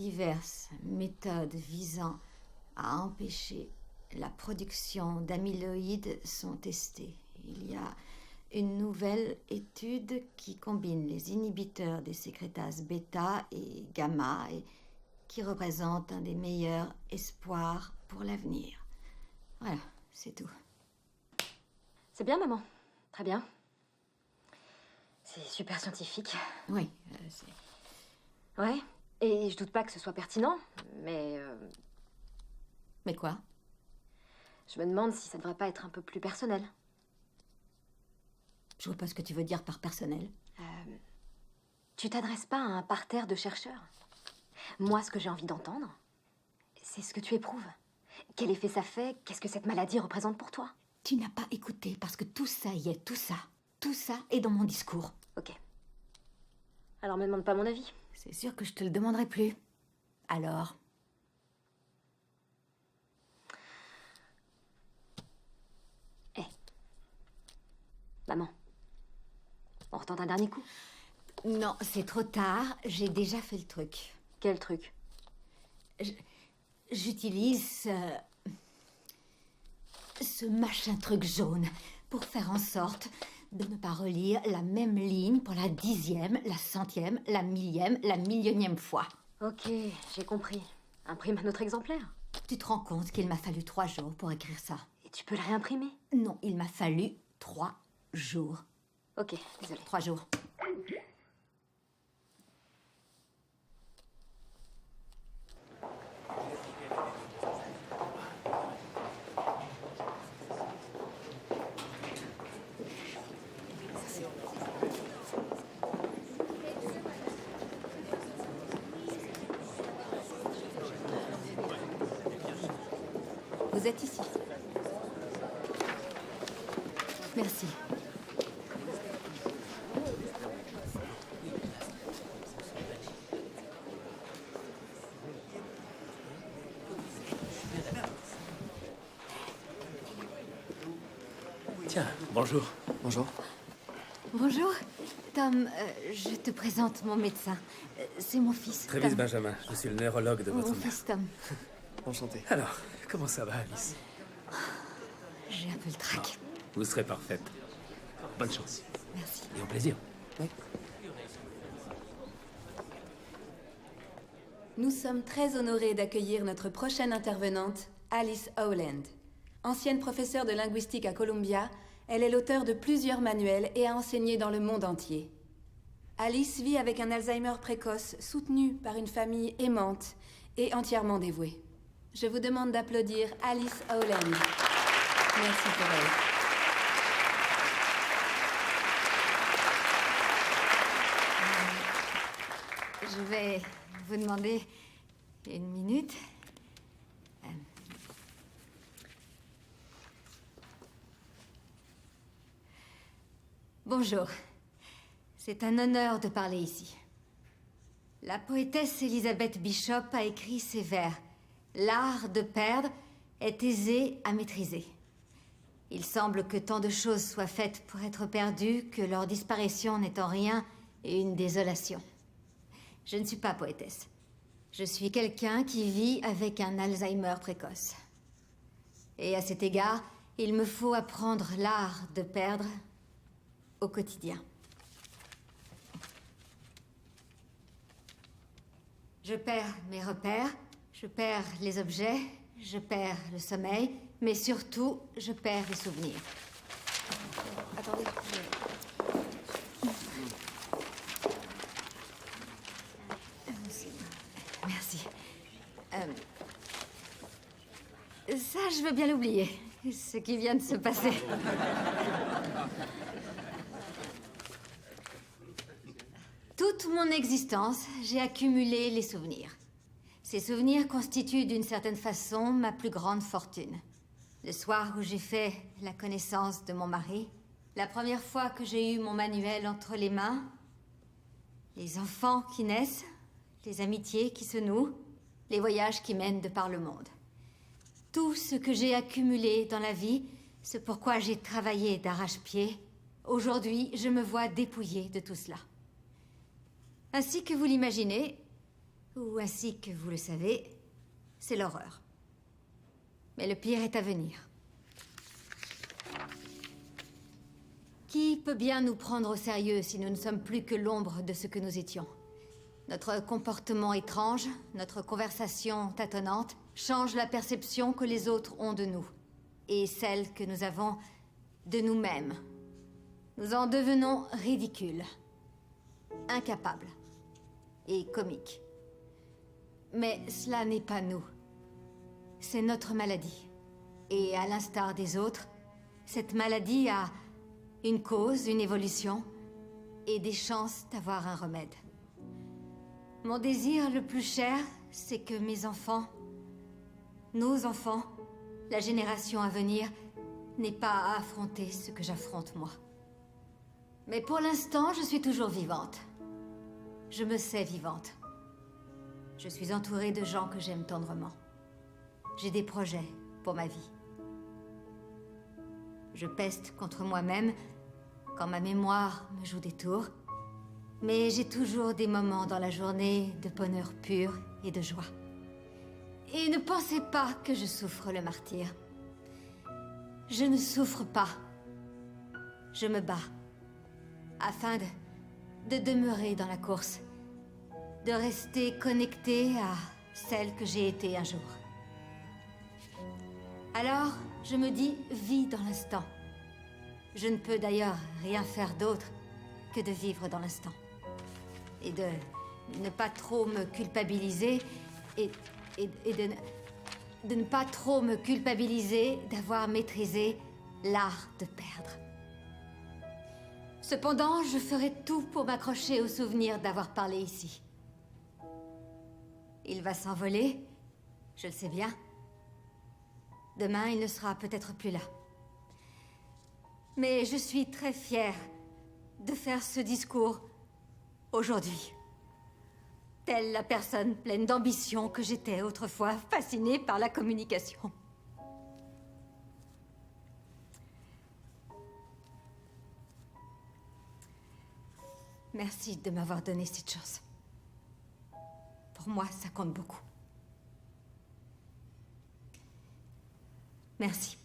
Diverses méthodes visant à empêcher la production d'amyloïdes sont testées. Il y a une nouvelle étude qui combine les inhibiteurs des sécrétases bêta et gamma et qui représente un des meilleurs espoirs pour l'avenir. Voilà, c'est tout. C'est bien, maman. Très bien. C'est super scientifique. Oui, c'est... Ouais. Et je doute pas que ce soit pertinent, mais... Mais quoi? Je me demande si ça devrait pas être un peu plus personnel. Je vois pas ce que tu veux dire par personnel. Tu t'adresses pas à un parterre de chercheurs? Moi, ce que j'ai envie d'entendre, c'est ce que tu éprouves. Quel effet ça fait? Qu'est-ce que cette maladie représente pour toi? Tu n'as pas écouté parce que tout ça y est, tout ça est dans mon discours. Ok. Alors me demande pas mon avis. C'est sûr que je te le demanderai plus. Alors? Hé. Maman. On retente un dernier coup? Non, c'est trop tard. J'ai déjà fait le truc. Quel truc? J'utilise ce machin truc jaune pour faire en sorte de ne pas relire la même ligne pour la 10e, la 100e, la 1000e, la millionième fois. Ok, j'ai compris. Imprime un autre exemplaire. Tu te rends compte qu'il m'a fallu 3 jours pour écrire ça? Et tu peux le réimprimer? Non, il m'a fallu 3 jours. Ok, désolé. 3 jours. Vous êtes ici. Merci. Tiens, bonjour. Bonjour. Bonjour. Tom, je te présente mon médecin. C'est mon fils, Travis Tom. Benjamin, je suis le neurologue de votre Mon mère. fils, Tom. Enchanté. Alors, comment ça va, Alice? J'ai un peu le trac. Vous serez parfaite. Bonne chance. Merci. Et au plaisir. Oui. Nous sommes très honorés d'accueillir notre prochaine intervenante, Alice Howland. Ancienne professeure de linguistique à Columbia, elle est l'auteure de plusieurs manuels et a enseigné dans le monde entier. Alice vit avec un Alzheimer précoce, soutenu par une famille aimante et entièrement dévouée. Je vous demande d'applaudir Alice Howland. Merci pour elle. Je vais vous demander une minute. Bonjour. C'est un honneur de parler ici. La poétesse Elizabeth Bishop a écrit ces vers. L'art de perdre est aisé à maîtriser. Il semble que tant de choses soient faites pour être perdues que leur disparition n'est en rien une désolation. Je ne suis pas poétesse. Je suis quelqu'un qui vit avec un Alzheimer précoce. Et à cet égard, il me faut apprendre l'art de perdre au quotidien. Je perds mes repères, je perds les objets, je perds le sommeil, mais surtout, je perds les souvenirs. Attendez, Merci. Ça, je veux bien l'oublier. Ce qui vient de se passer. Toute mon existence, j'ai accumulé les souvenirs. Ces souvenirs constituent d'une certaine façon ma plus grande fortune. Le soir où j'ai fait la connaissance de mon mari, la première fois que j'ai eu mon manuel entre les mains, les enfants qui naissent, les amitiés qui se nouent, les voyages qui mènent de par le monde. Tout ce que j'ai accumulé dans la vie, c'est pourquoi j'ai travaillé d'arrache-pied. Aujourd'hui, je me vois dépouillée de tout cela. Ainsi que vous l'imaginez, ou ainsi que vous le savez, c'est l'horreur. Mais le pire est à venir. Qui peut bien nous prendre au sérieux si nous ne sommes plus que l'ombre de ce que nous étions? Notre comportement étrange, notre conversation tâtonnante, change la perception que les autres ont de nous, et celle que nous avons de nous-mêmes. Nous en devenons ridicules, incapables et comiques. Mais cela n'est pas nous. C'est notre maladie. Et à l'instar des autres, cette maladie a une cause, une évolution, et des chances d'avoir un remède. Mon désir le plus cher, c'est que mes enfants, nos enfants, la génération à venir, n'aient pas à affronter ce que j'affronte moi. Mais pour l'instant, je suis toujours vivante. Je me sais vivante. Je suis entourée de gens que j'aime tendrement. J'ai des projets pour ma vie. Je peste contre moi-même quand ma mémoire me joue des tours, mais j'ai toujours des moments dans la journée de bonheur pur et de joie. Et ne pensez pas que je souffre le martyre. Je ne souffre pas. Je me bats afin de demeurer dans la course, de rester connectée à celle que j'ai été un jour. Alors, je me dis, vis dans l'instant. Je ne peux d'ailleurs rien faire d'autre que de vivre dans l'instant. Et de ne pas trop me culpabiliser et de ne pas trop me culpabiliser d'avoir maîtrisé l'art de perdre. Cependant, je ferai tout pour m'accrocher au souvenir d'avoir parlé ici. Il va s'envoler, je le sais bien. Demain, il ne sera peut-être plus là. Mais je suis très fière de faire ce discours aujourd'hui. Telle la personne pleine d'ambition que j'étais autrefois, fascinée par la communication. Merci de m'avoir donné cette chance. Pour moi, ça compte beaucoup. Merci.